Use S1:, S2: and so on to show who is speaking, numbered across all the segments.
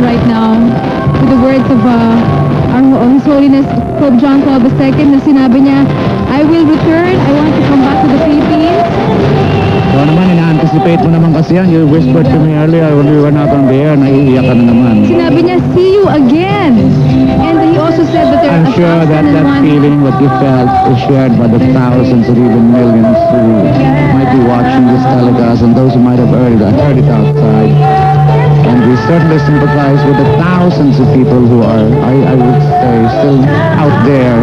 S1: right now with the words of His Holiness Pope John Paul II na sinabi niya, I will return, I want to come back to the Philippines.
S2: So naman, ina-anticipate mo naman kasi yan. You whispered to me earlier when we were not on the air, naiiyak ka na naman.
S1: Sinabi niya, see you again. And he also said that there are
S2: I'm sure that feeling, what you felt, is shared by the thousands or even millions who might be watching this telecast and those who might have heard it outside. And we certainly sympathize with the thousands of people who are, I would say, still out there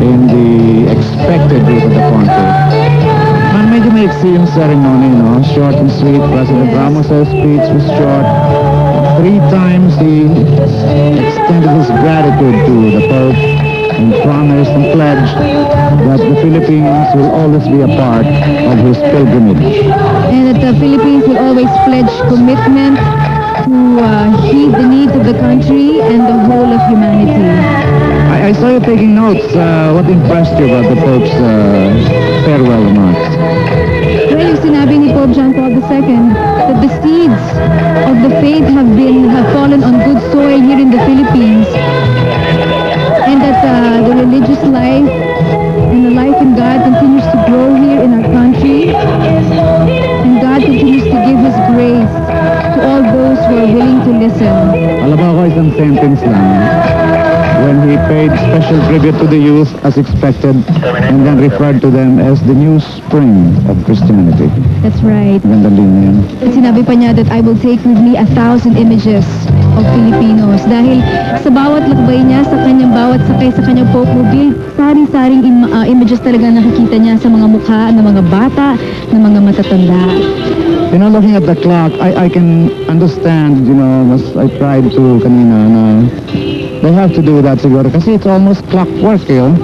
S2: in the expected route of the conflict. Man, medyo maiksi yung ceremony, no? Short and sweet. President Ramos' speech was short. 3 times he extended his gratitude to the Pope and promised and pledged that the Philippines will always be a part of his pilgrimage.
S1: And that the Philippines will always pledge commitment to heed the needs of the country and the whole of humanity.
S2: I saw you taking notes. What impressed you about the Pope's farewell remarks?
S1: Well, yung sinabi ni Pope John Paul II that the seeds of the faith have fallen on good soil here in the Philippines, and that the religious life and the life in God continues to grow here in our country, and God continues to give His grace to all those who are willing to listen.
S2: Alam mo ako, isang sentence lang. When he paid special tribute to the youth as expected and then referred to them as the new spring of Christianity.
S1: That's right.
S2: Ganda din na yan.
S1: Sinabi pa niya that I will take with me 1,000 images of Filipinos dahil sa bawat lakbay niya, sa kanyang bawat sakay sa kanyang Pope Mobile, sari-saring images talaga nakikita niya sa mga mukha ng mga bata, ng mga matatanda.
S2: You know, looking at the clock, I can understand, you know, as I tried to kanina na they have to do that siguro kasi it's almost clockwork, you know.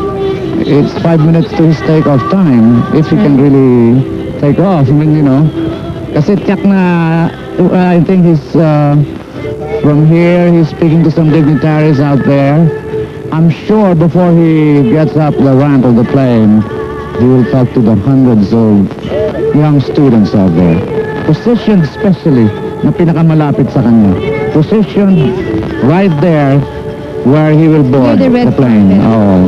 S2: It's 5 minutes to his take-off time if he can really take off. I mean, you know, kasi tiyak na, I think he's, from here, he's speaking to some dignitaries out there. I'm sure before he gets up the ramp of the plane, he will talk to the hundreds of young students out there. Positioned especially na pinakamalapit sa kanya. Positioned right there where he will board the plane. Oh.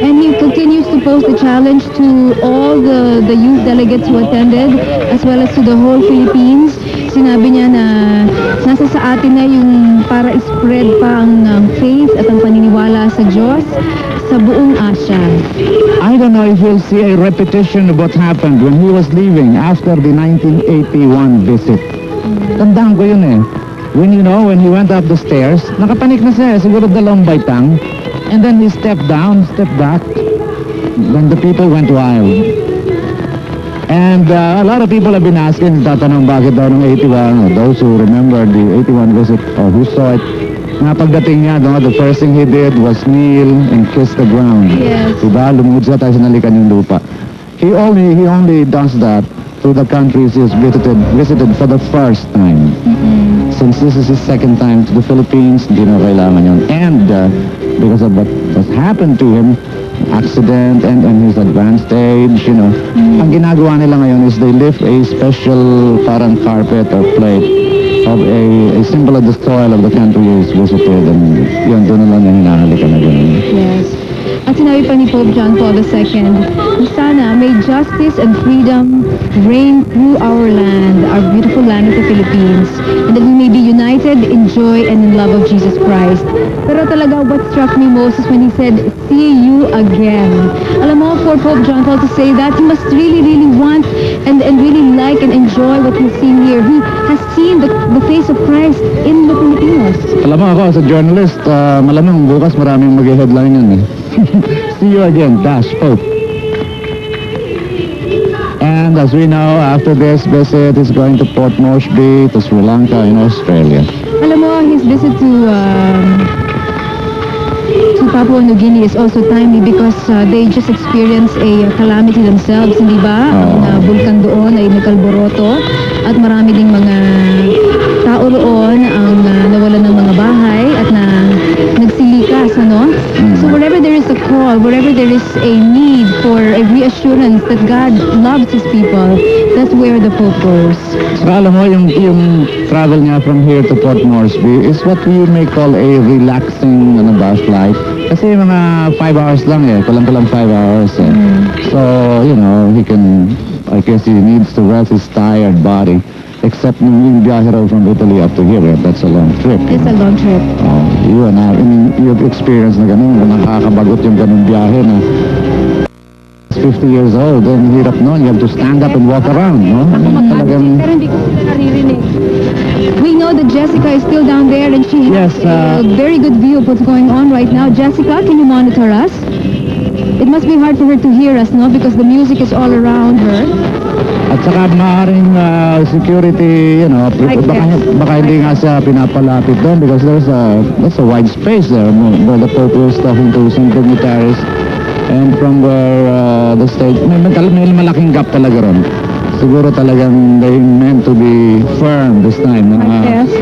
S1: And he continues to pose the challenge to all the youth delegates who attended as well as to the whole Philippines. Sinabi niya na nasa sa atin na yung para spread pa ang faith at ang paniniwala sa Diyos sa buong Asia.
S2: I don't know if you'll see a repetition of what happened when he was leaving after the 1981 visit. Tandaan ko yun eh. When he went up the stairs, nakapanik na siya, siguro dalawang baitang. And then he stepped down, stepped back. Then the people went wild. And a lot of people have been asking, tatanong bakit daw ng 81, those who remember the 81 visit or who saw it, na pagdating niya, the first thing he did was kneel and kiss the ground.
S1: Yes.
S2: Diba? Lumubog siya tayo sinalikan yung lupa. He only does that to the countries he has visited for the first time. Since this is his second time to the Philippines, hindi na kailangan yun. And because of what has happened to him, accident and his advanced age, ang ginagawa nila ngayon is they lift a special parang carpet or plate of a symbol of the soil of the country he's visited, and yun, doon na lang na hinahalikan na gano'n.
S1: Yes. At sinabi pa ni Pope John Paul II, sana may justice and freedom reign through our land, our beautiful land of the Philippines, and that we may be united in joy and in love of Jesus Christ. Pero talaga, what struck me most is when he said, see you again. Alam mo, for Pope John Paul to say that, he must really, really want and really like and enjoy what he's seeing here. He has seen the face of Christ in the Filipinos.
S2: Alam mo ako, as a journalist, malamang bukas maraming mag-headline yun eh. See you again, Dash Pope. And as we know, after this visit, he's going to Port Moresby, to Sri Lanka, in Australia.
S1: Alam mo, his visit to Papua New Guinea is also timely because they just experienced a calamity themselves, hindi ba? Ang bulkan doon ay nagkalboroto at marami ding mga tao roon ang nawalan ng mga bahay at nagsilikas, ano? So wherever there is a call, wherever there is a need for a reassurance Philippines, that God loves His people, that's where the Pope goes.
S2: Saka alam mo, yung travel niya from here to Port Moresby is what we may call a relaxing flight. Kasi mga 5 hours lang kulang 5 hours So, I guess he needs to rest his tired body. Except yung biyahe raw from Italy up to here, that's a long trip.
S1: It's a long trip.
S2: You and I mean, you've experienced na ganun, nakakabagot yung ganun biyahe na 50 years old, and hirap nun, you have to stand up and walk around, no? Talagang,
S1: Pero hindi ko naririnig. We know that Jessica is still down there and she has a very good view of what's going on right now. Jessica, can you monitor us? It must be hard for her to hear us, no? Because the music is all around her.
S2: at saka maaaring security, baka hindi nga siya pinapalapit doon because there's a wide space there where the Pope was talking to some dignitaries. And from where the state, may malaking gap talaga ron. Siguro talagang they meant to be firm this time.
S1: Yes.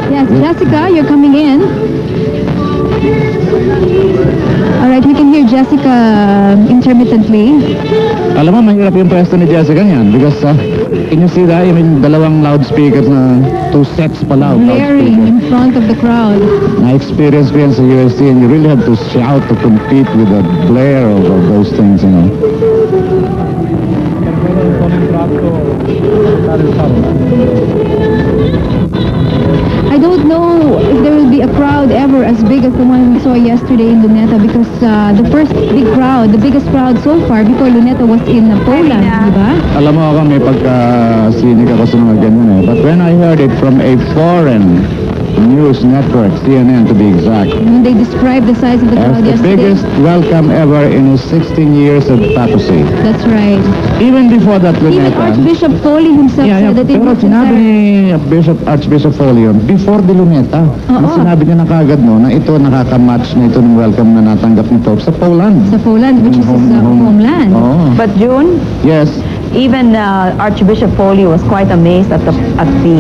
S1: Yes, Jessica, you're coming in. Alright, we can hear Jessica intermittently.
S2: Alam mo, mahirap yung pwesto ni Jessica niyan because can you see that? I mean, dalawang loudspeakers na 2 sets pala.
S1: Blaring in front of the crowd.
S2: Na-experience ko yan sa USC and you really have to shout to compete with the blare of those things,
S1: I don't know if there will be a crowd ever as big as the one we saw yesterday in Luneta because the first big crowd, the biggest crowd so far before Luneta was in Poland, di ba?
S2: Alam mo ako, may pagka-sinig ako sa mga ganyan But when I heard it from a foreign news network, CNN to be exact,
S1: When they described the size of the
S2: as
S1: crowd
S2: the
S1: yesterday.
S2: biggest welcome ever in his 16 years of papacy.
S1: That's right.
S2: Even before that
S1: Even
S2: Luneta.
S1: Archbishop Foley himself said that it
S2: Pero
S1: was
S2: sinabi ni Archbishop Foley yun, before the Luneta, sinabi niya na kagad na ito nakaka-match na ito ng welcome na natanggap ni Pope sa Poland.
S1: sa Poland, which is his homeland.
S2: Oh.
S3: But June,
S2: Yes.
S3: even Archbishop Foley was quite amazed at the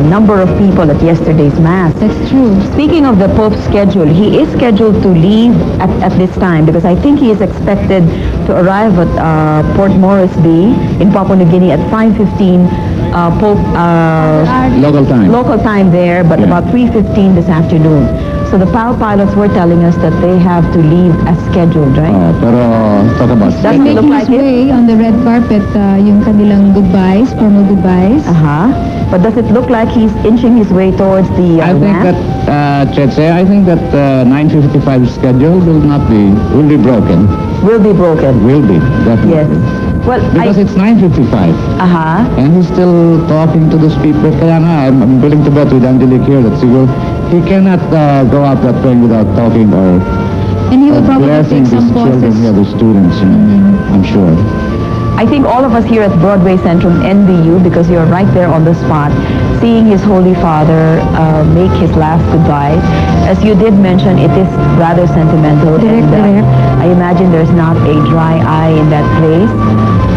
S3: number of people at yesterday's mass.
S1: That's true.
S3: Speaking of the Pope's schedule, he is scheduled to leave at this time because I think he is expected to arrive at Port Moresby in Papua New Guinea at 5:15 local time there, but about 3:15 this afternoon. So the PAL pilots were telling us that they have to leave as scheduled, right?
S2: Pero talk about
S3: Does
S1: He's
S3: it look
S1: making
S3: like
S1: his
S3: it?
S1: way on the red carpet, yung kanilang goodbyes, formal goodbyes.
S3: But does it look like he's inching his way towards the
S2: I think
S3: mass?
S2: that, Cheche, I think that 9:55 schedule will be broken.
S3: Will be broken.
S2: Will be,
S3: Yes.
S2: definitely.
S3: Well,
S2: Because it's 9:55. And he's still talking to those people. Kaya nga, I'm willing to bet with Angelique here that he cannot go out that plane without talking or
S1: And he will probably
S2: blessing
S1: take
S2: these
S1: some
S2: children
S1: pauses.
S2: here, the students, I'm sure.
S3: I think all of us here at Broadway Centrum envy you because you're right there on the spot, seeing His Holy Father make his last goodbye. As you did mention, it is rather sentimental.
S1: Correct.
S3: I imagine there's not a dry eye in that place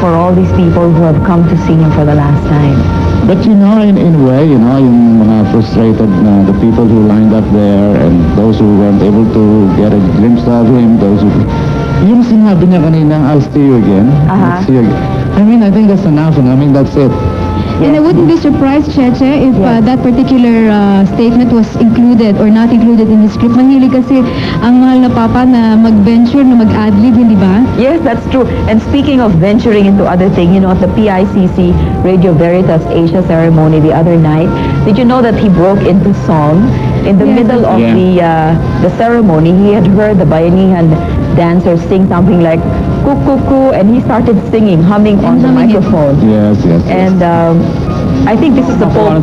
S3: for all these people who have come to see him for the last time.
S2: But in a way, yung mga frustrated the people who lined up there and those who weren't able to get a glimpse of him, yung sinabi niya kanina, I'll see you again. I'll see you again. I mean, I think that's enough. I mean, that's it.
S1: And I wouldn't be surprised, Cheche, if that particular statement was included or not included in the script. Mahilig kasi ang mahal na papa na mag-venture, na mag-adlib, hindi ba?
S3: Yes, that's true. And speaking of venturing into other things, at the PICC Radio Veritas Asia ceremony the other night, did you know that he broke into song? In the middle of the ceremony, he had heard the Bayanihan dancers sing something like "Kukuku," and he started singing, humming on the microphone.
S2: Yes.
S3: And I think this is the Pope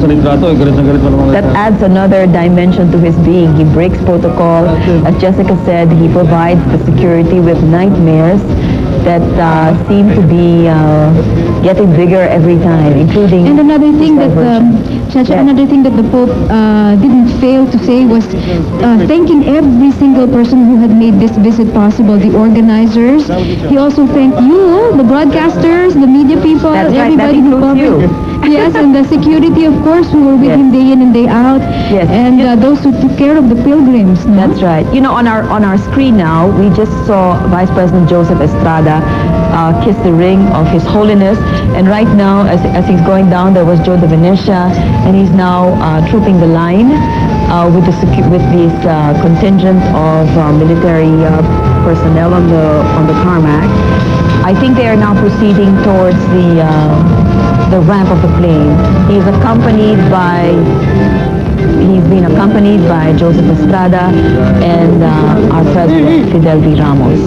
S3: that adds another dimension to his being. He breaks protocol. As Jessica said, he provides the security with nightmares that seem to be getting bigger every time, including...
S1: And another thing that, another thing that the Pope didn't fail to say was thanking every single person who had made this visit possible, the organizers. He also thanked you, the broadcasters, the media people,
S3: That's right, that
S1: everybody who
S3: includes
S1: covered.
S3: you.
S1: Yes, and the security, of course, who were with
S3: Yes.
S1: him day in and day out.
S3: Yes.
S1: And those who took care of the pilgrims. No?
S3: That's right. You know, on our screen now, we just saw Vice President Joseph Estrada kiss the ring of His Holiness, and right now, as he's going down, there was Joe de Venecia, and he's now trooping the line with this contingent of military personnel on the tarmac. I think they are now proceeding towards the ramp of the plane. He's been accompanied by Joseph Estrada and our President, Fidel V. Ramos.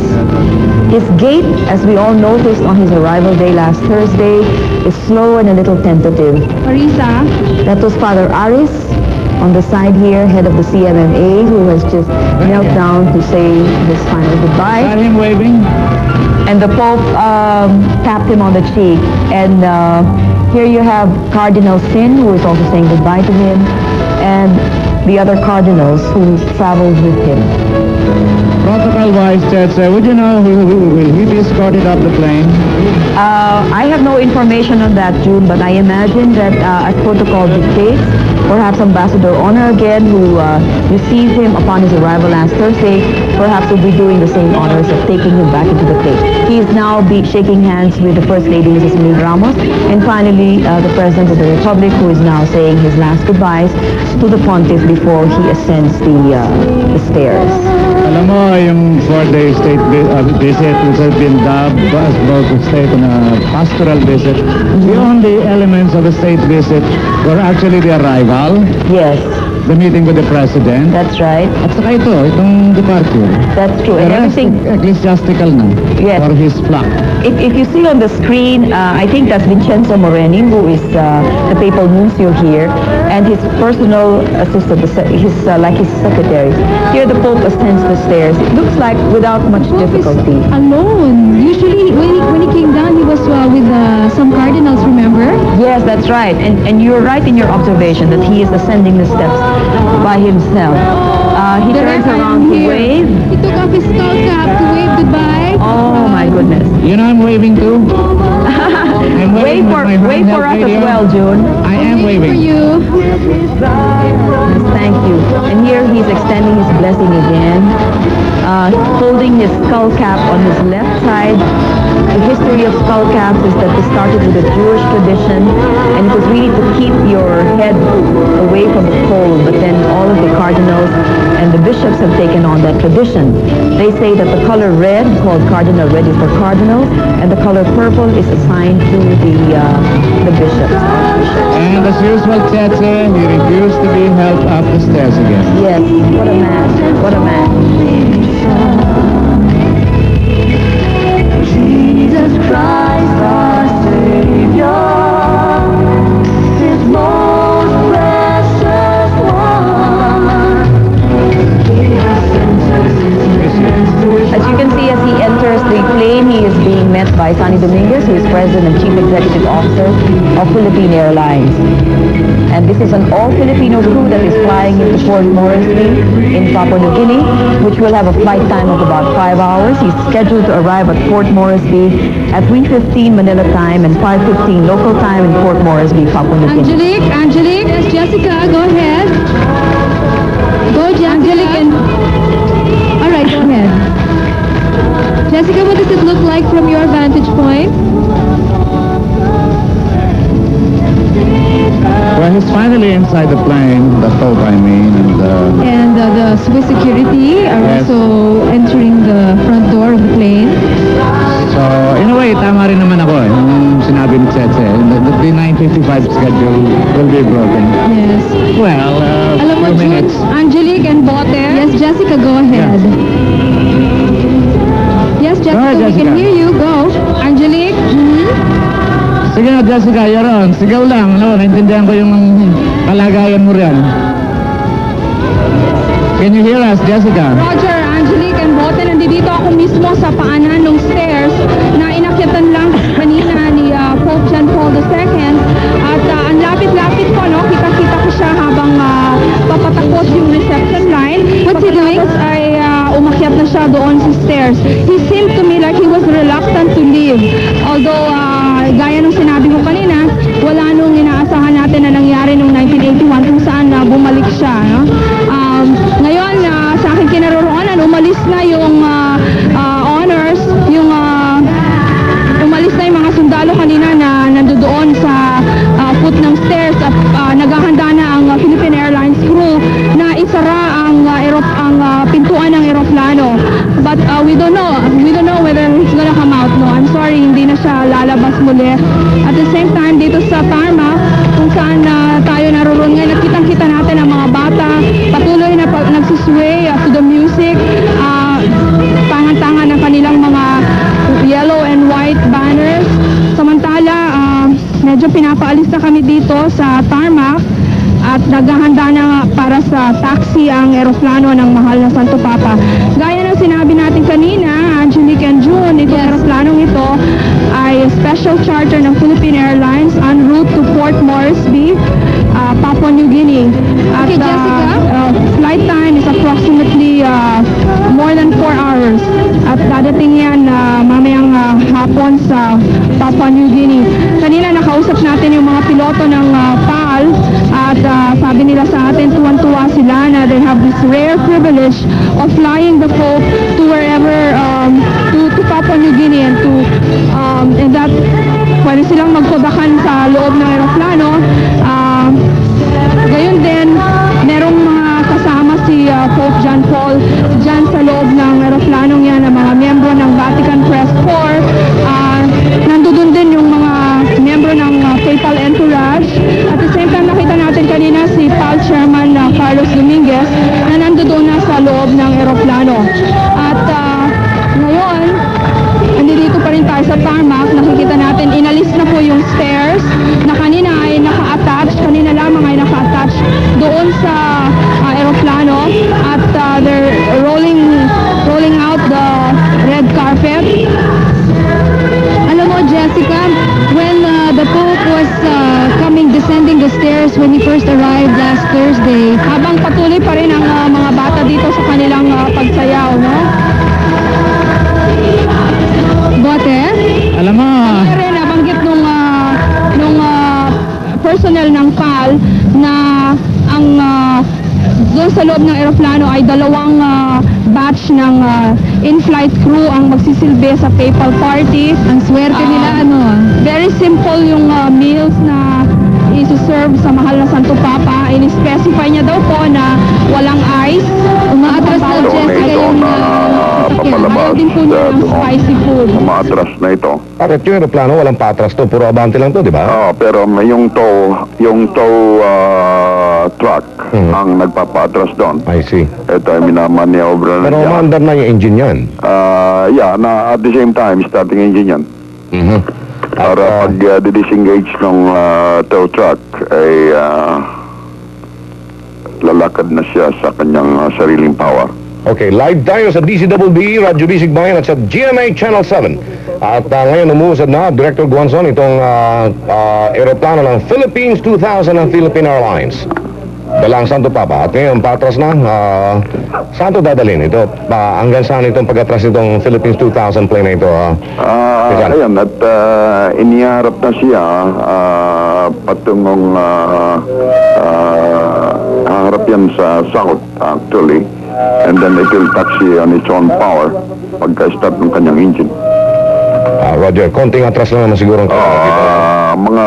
S3: His gait, as we all noticed on his arrival day last Thursday, is slow and a little tentative.
S1: Marisa,
S3: That was Father Aris on the side here, head of the CMMA, who has just knelt down to say his final goodbye.
S2: Got him waving.
S3: And the Pope tapped him on the cheek. And here you have Cardinal Sin, who is also saying goodbye to him, and the other cardinals who traveled with him.
S2: Protocol-wise, Chetze, would you know will he be escorted up the plane?
S3: I have no information on that, June, but I imagine that as protocol dictates, perhaps Ambassador Honor again, who received him upon his arrival last Thursday, perhaps will be doing the same honors of taking him back into the plane. He is now shaking hands with the First Lady, Mrs. Mil Ramos, and finally the President of the Republic, who is now saying his last goodbyes to the Pontiff before he ascends the stairs.
S2: Alam mo, yung 4-day state visit which has been dubbed as both a state and a pastoral visit, the only elements of a state visit were actually the arrival,
S3: Yes,
S2: the meeting with the President,
S3: that's right.
S2: at saka itong departure.
S3: That's true.
S2: The
S3: And
S2: rest,
S3: everything,
S2: ecclesiastical na,
S3: Yes.
S2: for his flock.
S3: if you see on the screen, I think that's Vincenzo Moreni, who is the papal nuncio here, and his personal assistant, like his secretary. Here the Pope ascends the stairs. It looks like without much
S1: Pope is
S3: difficulty.
S1: alone. Usually, when he came down, he was with some cardinals, remember?
S3: Yes, that's right. And you're right in your observation that he is ascending the steps by himself. He turns
S1: Direct
S3: around to
S1: here.
S3: wave.
S1: He took off his skull cap to wave goodbye.
S3: Oh my goodness.
S2: You know I'm waving too? I'm
S3: Wave
S2: waving
S3: for
S2: with my
S3: wave for us
S2: handheld
S3: as
S2: radio.
S3: well, June.
S2: I am
S1: For
S2: waving.
S1: you.
S3: Yes, thank you. And here he's extending his blessing again, holding his skull cap on his left side. The history of skull caps is that they started with a Jewish tradition, and it was really to keep your head away from the cold, but then all of the cardinals and the bishops have taken on that tradition. They say that the color red, called cardinal red, is for cardinals, and the color purple is assigned to the bishops, archbishops.
S2: And as usual, Chetze, he refused to be helped up the stairs again.
S3: Yes, what a man, what a man.
S4: Jesus Christ our Savior, His most precious one.
S3: As you can see, as he enters the plane, he is being met by Sonny Dominguez, who is President and Chief Executive Officer of Philippine Airlines. And this is an all-Filipino crew that is flying into Port Moresby in Papua New Guinea, which will have a flight time of about 5 hours. He's scheduled to arrive at Port Moresby at 3:15 Manila time and 5:15 local time in Port Moresby, Papua New Guinea.
S1: Angelique, yes, Jessica, go ahead. Go, Angelique, and... All right, go ahead. Jessica, what does it look like from your vantage point?
S2: Well, he's finally inside the plane, the Pope, I mean, and
S1: And the Swiss security are
S2: Yes.
S1: also entering the front door of the plane.
S2: so, in a way, tama rin naman ako yung sinabi ni Chetze. The 9:55 schedule will be broken.
S1: Yes.
S2: Well,
S1: Alam mo,
S2: few
S1: June,
S2: minutes.
S1: Angelique and Bote. Yes, Jessica, go ahead. Yes, Jessica,
S2: ahead,
S1: we
S2: Jessica.
S1: can hear you. Go. Angelique?
S2: Sige na, Jessica, yaron. Sigaw lang, no? Naintindihan ko yung kalagayan mo riyan. Can you hear us, Jessica?
S1: Roger, Angelique and Bote, nandito ako mismo sa paanan ng stairs na inakyatan lang kanina ni Pope John Paul II. At ang lapit-lapit ko, no? Kita-kita ko siya habang papatakot yung reception line. What's he doing? Ay umakyat na siya doon sa stairs. He seemed to me like he was reluctant to leave. Although, gaya nung sinabi mo kanina, wala nung natin na nangyari noong 1981 kung saan bumalik siya. No? Ngayon, sa aking kinaroroonan, umalis na yung honors, umalis na yung mga sundalo kanina na nandoon sa foot ng stairs at naghahanda na ang Philippine Airlines crew na isara ang pintuan ng eroplano. But we don't know whether it's gonna come out. No, I'm sorry, hindi na siya lalabas muli. At the same time, dito sa tarmac, kung saan tayo naroon ngayon, nakitang-kita natin ang mga bata patuloy na nagsusway to the music, tangan-tangan ng kanilang mga yellow and white banners. Samantala, medyo pinapaalis na kami dito sa tarmac at naghahanda na para sa taxi ang eroplano ng mahal na Santo Papa. Gaya ng sinabi natin kanina, Angelique and June, itong eroplanong ito ay special charter ng Philippine Airlines en route to Port Moresby, Papua New Guinea. At flight time is approximately more than 4 hours. At dadating yan mamayang hapon sa Papua New Guinea. Kanina nakausap natin yung mga piloto ng PAL at sabi nila sa atin, tuwan-tuwa sila na they have this rare privilege of flying the Pope to wherever, to Papua New Guinea and that pwede silang magpabakan sa loob ng aeroplano. Gayon din, merong mga kasama si Pope John Paul dyan sa loob ng aeroplanong yan, ang mga miyembro ng Vatican Press Corps. Nandun din yung mga miyembro ng Papal Entourage. At the same time, nakita natin kanina si PAL Chairman Carlos Dominguez na nandun na sa loob ng aeroplano. At ngayon, nandito pa rin tayo sa tarmac. Nakikita natin, inalis na po yung stairs na kanina ay naka-attach, kanina lamang ay naka-attach doon sa aeroplano at they're rolling out the red carpet. Alam mo, Jessica, when the Pope was descending the stairs when he first arrived last Thursday, habang patuloy pa rin ang mga bata dito sa kanilang pagsayaw, no? Bote?
S2: Alam mo,
S1: Kaya rin, nabanggit nung personnel ng PAL na ang doon sa loob ng aeroplano ay dalawang batch ng in-flight crew ang magsisilbi sa papal party.
S2: ang swerte nila,
S1: Very simple yung meals na isi-serve sa mahal na Santo Papa. In-specify niya daw po na walang ice.
S2: Umaatras na, Jessica, yung
S1: Ayaw din po niya ng spicy food.
S5: Umaatras na ito.
S6: Bakit yung aeroplano walang patras to, puro abante lang to, di ba?
S5: Pero may yung tow truck ang nagpapatras doon.
S6: I see.
S5: Ito ay minamaniobra na
S6: Pero
S5: siya.
S6: umaandar na yung engine yan.
S5: At the same time, starting engine yan. Para pag disengage ng tow truck ay lalakad na siya sa kanyang sariling power.
S6: Okay, live tayo sa DCWB, Radyo Bisig Bayan at sa GMA Channel 7. At ngayon umuusad na Director Guanzon itong aeroplano ng Philippines 2000 ng Philippine Airlines. Dalang Santo Papa. At ngayon patras na, saan ito dadalhin? Ito, hanggang saan itong pag-atras itong Philippines 2000 plane na ito?
S5: Ayan, at iniharap na siya patungong harap yan sa south actually. And then it will taxi on its own power pagka-start ng kanyang engine.
S6: Roger, konting atras lang naman siguro.
S5: Mga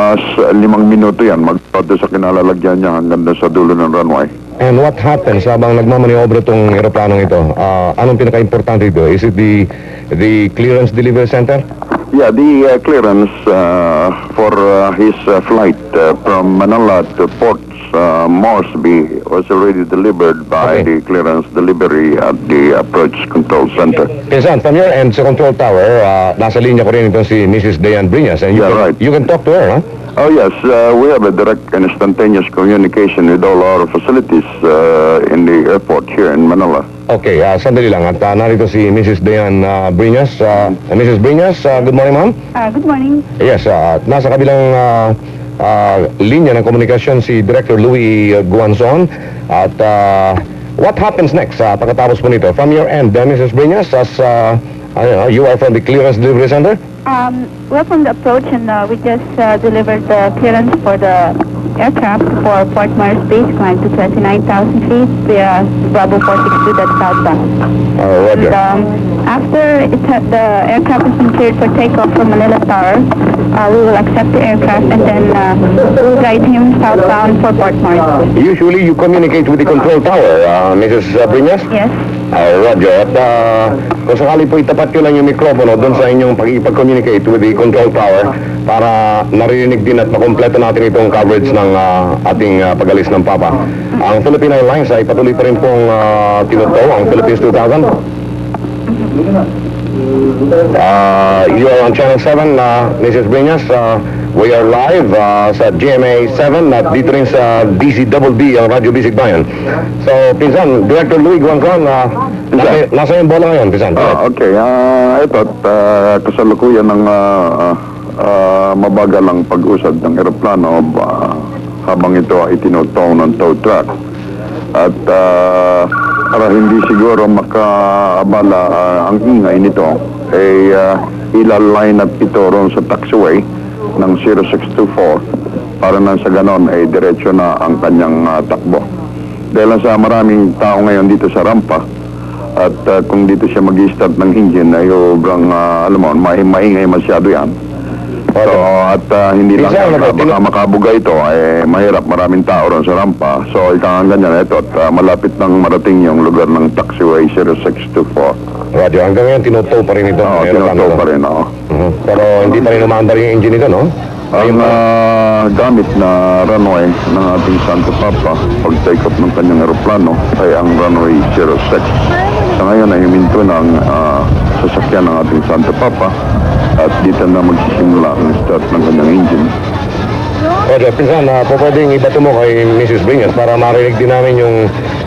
S5: 5 minuto yan, magpato sa kinalalagyan niya hanggang sa dulo ng runway.
S6: And what happens habang nagmamaniobra itong aeroplanong ito? Anong pinaka-importante dito? Is it the clearance delivery center?
S5: Yeah, the clearance for his flight from Manila to Port Moresby was already delivered by the clearance delivery at the approach control center.
S6: Pinsan, from your end sa control tower, nasa linya ko rin itong si Mrs. Dayan Briñas. And you can talk to her, huh?
S5: Oh yes, we have a direct and instantaneous communication with all our facilities in the airport here in Manila.
S6: Okay, sandali lang. At narito si Mrs. Dayan Briñas. Mrs. Briñas, good morning, ma'am.
S7: Good morning.
S6: Yes, nasa kabilang linya ng komunikasyon si Director Louis Guanzon. At what happens next pagkatapos po nito? From your end, Mrs. Briñas, as you are from the clearance delivery center?
S7: We're from the approach and we just delivered the clearance for the aircraft for Fort Myers Base climb to 29,000 feet via Bravo 462, that's southbound.
S6: Roger.
S7: And after the aircraft has been cleared for takeoff from Manila Tower, we will accept the aircraft and then we'll guide him southbound for Fort Myers.
S6: Usually you communicate with the control tower, Mrs. Brinas?
S7: Yes.
S6: Roger. At kung sakali po itapat nyo lang yung mikropono doon sa inyong pag-communicate with the control tower para naririnig din at makompleto natin itong coverage ng ating pag-alis ng Papa. Ang Philippine Airlines ay patuloy pa rin pong tinuto ang Philippines 2000. You are on Channel 7, Mrs. Brinas. We are live sa GMA 7 at dito rin sa DCBB ang Radyo Bisig Bayan. So, Pinsan, Director Louie Guanzon, nasa yung bola ngayon, Pinsan.
S5: Okay, ito at kasalukuyan ng mabagalang pag-usad ng eroplano habang ito ay tinutong ng tow truck. At para hindi siguro makaabala ang ingay nito, ay ilaline at ito ron sa taxiway ng 0624 para nang sa ganon ay diretso na ang kanyang takbo. Dahil sa maraming tao ngayon dito sa rampa at kung dito siya mag-start ng engine ay sobrang alam mo, maingay masyado yan. So, at hindi lang baka makabuga ito, ay mahirap, maraming tao ron sa rampa. So, ikangan ganyan ito at malapit nang marating yung lugar ng taxiway 0624.
S6: Radyo, hanggang ngayon tinuto pa rin ito.
S5: Oo, tinuto pa rin, oo.
S6: Pero hindi pa rin umaandar yung engine nito, no?
S5: Ang gamit na runway ng ating Santo Papa pag take off ng kanyang aeroplano ay ang runway 06. Sa ngayon ay huminto ng sasakyan ng ating Santo Papa at dito na magsisimula ang start ng kanyang engine.
S6: Roger, Pinsan, po pwedeng ibato mo kay Mrs. Brinas para marinig din namin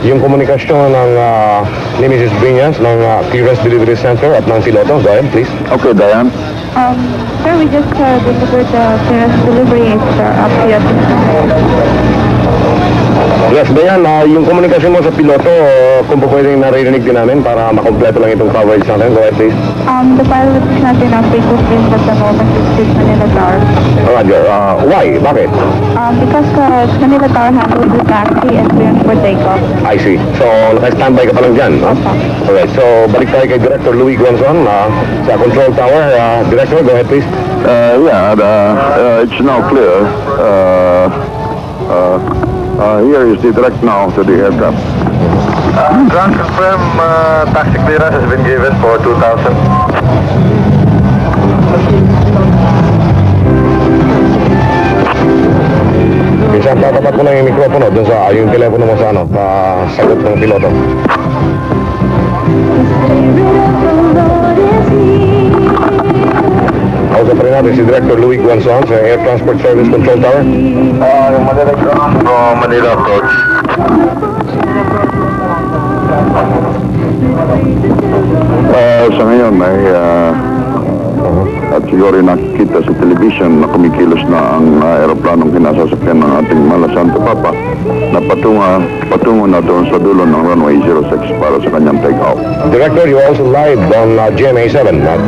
S6: yung komunikasyon ng ni Mrs. Brinas ng Clearance Delivery Center at ng piloto. Go ahead, please.
S5: Okay, Diane.
S7: Sir, we just delivered the clearance delivery. It's up here.
S6: Yes, Diane, yung komunikasyon mo sa piloto, kung po pwedeng naririnig din namin para makompleto lang itong coverage natin. Go ahead, please.
S7: The pilot is not in our frequencies at the moment. It's Manila Tower.
S6: Roger. Why? Bakit?
S7: Because Manila Tower handles the taxi and clearance for takeoff.
S6: I see. So, naka-standby ka pa lang dyan, no? Alright, so balik tayo kay Director Louie Guanzon sa control tower. Director, go ahead, please.
S5: It's now clear. Here is the direct now to the aircraft.
S8: Ground confirm taxi clearance has been given for 2000.
S6: Minsan tatapat mo lang yung mikropono dun sa yung telepono mo sa sagot ng piloto. Kausap pa rin natin si Director Louie Guanzon sa Air Transport Service Control Tower.
S8: Yung Manila ground from Manila approach.
S5: Sa ngayon ay at siguro nakikita sa television na kumikilos na ang aeroplanong kinasasakyan ng ating Mala Santo Papa na patungo na doon sa dulo ng runway 06 para sa kanyang take-off.
S6: Director, you're also live on GMA 7 at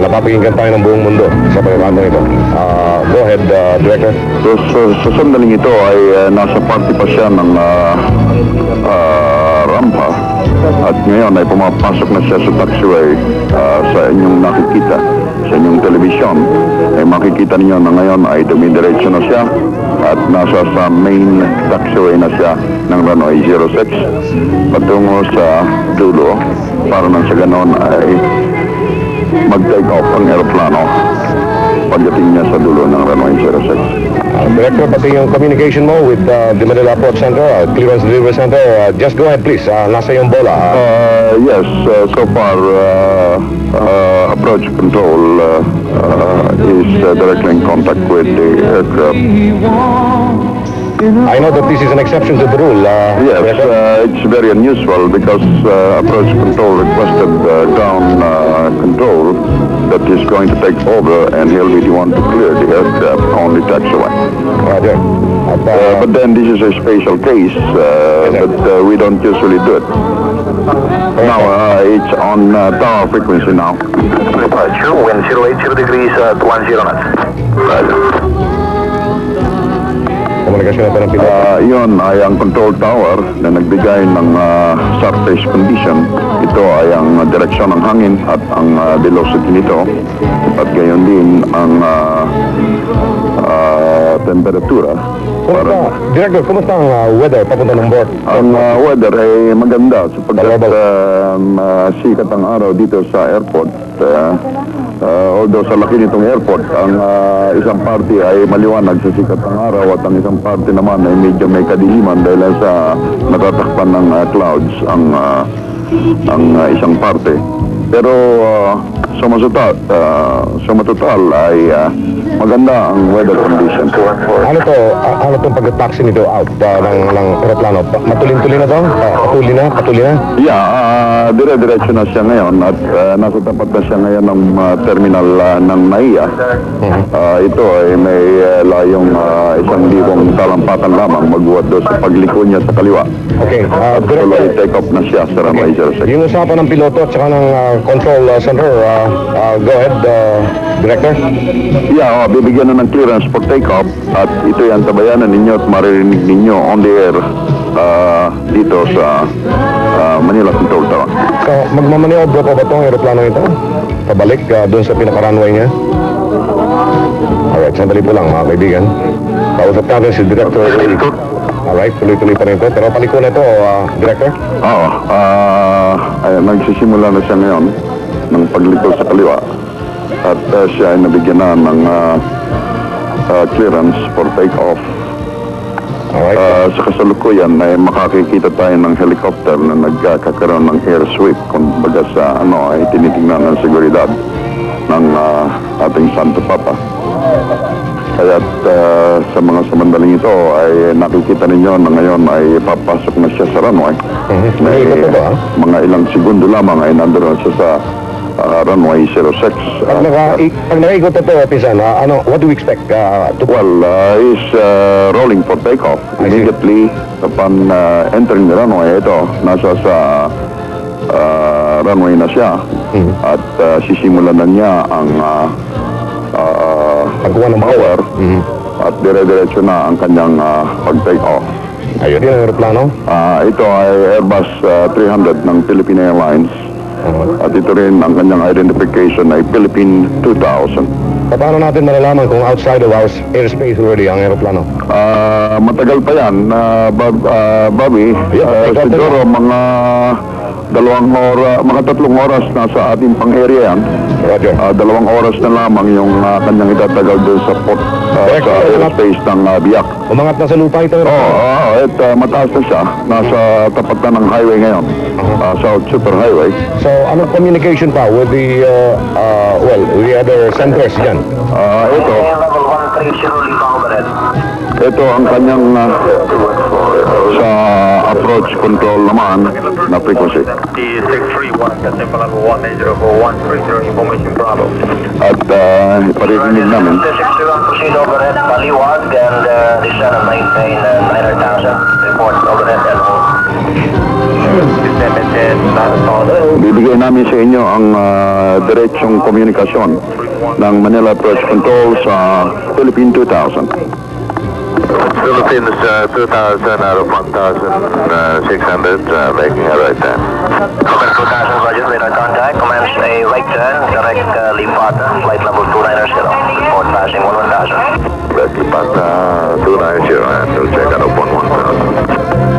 S6: napapakinggan tayo ng buong mundo sa pagkakataon ito. Go ahead, Director.
S5: So, sa sandaling ito ay nasa party pa siya ng rampa at ngayon ay pumapasok na siya sa taxiway. Sa inyong nakikita sa inyong telebisyon ay makikita ninyo na ngayon ay dumidiretso na siya at nasa sa main taxiway na siya ng runway 06 patungo sa dulo para nang sa ganon ay mag-take off ang aeroplano pagdating niya sa dulo ng runway 06.
S6: Director, pati yung communication mo with the Manila Port Center, Clearance Delivery Center, just go ahead please, nasa yung bola.
S5: Yes, so far approach control is directly in contact with the aircraft.
S6: I know that this is an exception to the rule.
S5: Yes, it's very unusual because approach control requested ground control that is going to take over and he'll be the one to clear the aircraft on the taxiway.
S6: Roger.
S5: But then this is a special case, but we don't usually do it. Now, it's on tower frequency now.
S8: Departure, wind 080 degrees at 10 knots.
S5: Right.
S6: komunikasyon ito ng piloto?
S5: Yun ay ang control tower na nagbigay ng surface condition. Ito ay ang direksyon ng hangin at ang velocity nito. At gayon din ang temperatura.
S6: Director, kumusta ang weather papunta ng board?
S5: Ang weather ay maganda sapagkat sikat ang araw dito sa airport. Although sa laki nitong airport, ang isang parte ay maliwanag sa sikat ng araw at ang isang parte naman ay medyo may kadiliman dahil sa natatakpan ng clouds ang isang parte. Pero sumatotal ay maganda ang weather condition.
S6: Ano itong pag-taxi nito out ng aeroplano? Matulin-tulin na ito? Patuloy na?
S5: Yeah, dire-diretso na siya ngayon at nasa tapat na siya ngayon ng terminal ng NAIA. Ito ay may layong 1,000 talampatan lamang magbuhat doon sa pagliko niya sa kaliwa.
S6: Okay.
S5: At tuloy take off na siya sa runway 06.
S6: Yung usapan ng piloto at saka ng control center, go ahead, Director.
S5: Yeah, bibigyan na ng clearance for takeoff at ito yung tabayanan ninyo at maririnig ninyo on the air dito sa Manila Control Tower.
S6: So, magmamaniobra pa ba itong aeroplano ito? Pabalik doon sa pinaka-runway niya? Alright, sandali po lang mga kaibigan. Kausap natin si Director. Alright, tuloy-tuloy pa rin ito. Pero paliko na ito, Director?
S5: Oo, nagsisimula na siya ngayon ng pagliko sa kaliwa. At siya ay nabigyan na ng clearance for take-off. Sa kasalukuyan ay makakikita tayo ng helicopter na nagkakaroon ng air sweep. Kung baga sa ay tinitingnan ng seguridad ng ating Santo Papa. Kaya't sa mga samandaling ito ay nakikita ninyo na ngayon ay papasok na siya sa runway. May mga ilang segundo lamang ay nandoon siya sa runway 06.
S6: Pag nakaikot ito, Pisan, what do we expect?
S5: He's rolling for takeoff. Immediately upon entering the runway, ito, nasa sa runway na siya. At sisimulan na niya ang pagkuha ng power at dire-diretso na ang kanyang pag-take off.
S6: Ayun yung aeroplano?
S5: Ito ay Airbus 300 ng Philippine Airlines. At ito rin ang kanyang identification ay Philippine 2000.
S6: Paano natin malalaman kung outside of our airspace already ang aeroplano?
S5: Matagal pa yan, Bobby. Siguro mga 3 oras na sa ating pang-area yan.
S6: Roger.
S5: 2 oras na lamang yung kanyang itatagal doon sa port, sa airspace ng Biak.
S6: Umangat na sa lupa ito?
S5: Mataas na siya. Nasa tapat na ng highway ngayon. South Super Highway.
S6: So, anong communication pa with the, the other centers dyan?
S5: Ito ang kanyang sa approach control naman na frequency. At iparinig namin. Bibigay namin sa inyo ang diretsong komunikasyon ng Manila Approach Control sa Philippine 2000.
S8: Philippines 2000 out of 1,600, making a right turn.
S9: Command 2000, Roger, radar contact. Commands a right turn, direct Lipata, flight level 290. Report passing 11,000.
S8: Direct Lipata 290, and we'll check out of 11,000.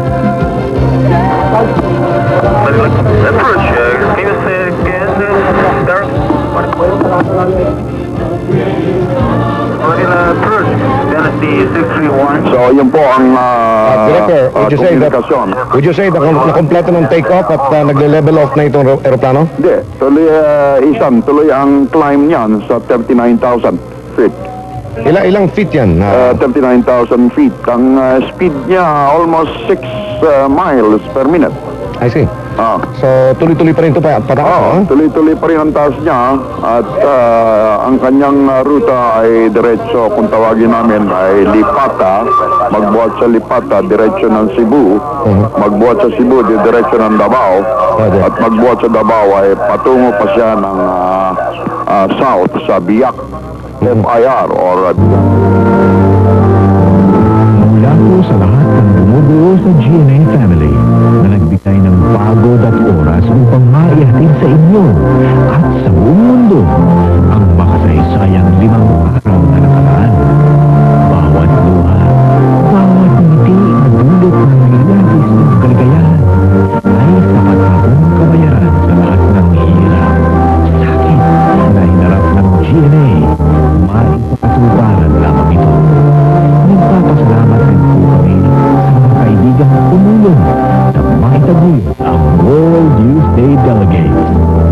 S9: Approach, can you say it again, sir? Approach, Tennessee 631.
S5: So, yun po ang
S6: Director,
S5: komunikasyon.
S6: would you say that na-kompleto ng take-off at nagle-level off na itong aeroplano?
S5: Hindi. Tuloy ang climb niyan sa 39,000 feet.
S6: Ilang feet yan?
S5: 39,000 feet. Ang speed niya almost 6 miles per minute.
S6: I see. So, tuloy-tuloy pa rin ito pataas?
S5: Tuloy-tuloy pa rin ang taas niya at ang kanyang ruta ay diretso, kung tawagin namin ay Lipata, magbuhat sa Lipata, diretso ng Cebu, magbuhat sa Cebu, diretso ng Davao, at magbuhat sa Davao ay patungo pa siya ng south sa Biak, FIR or
S10: po sa lahat ng bumubuo sa GMA family na nagbigay ng pagod at oras upang maihatid sa inyo at sa buong mundo ang makasaysayang 5 araw na nakaraan. Bawat luha, bawat ngiti na dulot ng nilagis ng kaligayahan ay sapat na kong kabayaran sa lahat ng hirap, sakit na hinarap ng GMA. Maipapatuparan lamang ito. Nagpapasalamat din po kami sa mga kaibigang tumulong na maitaguyod ang World Youth Day Delegates.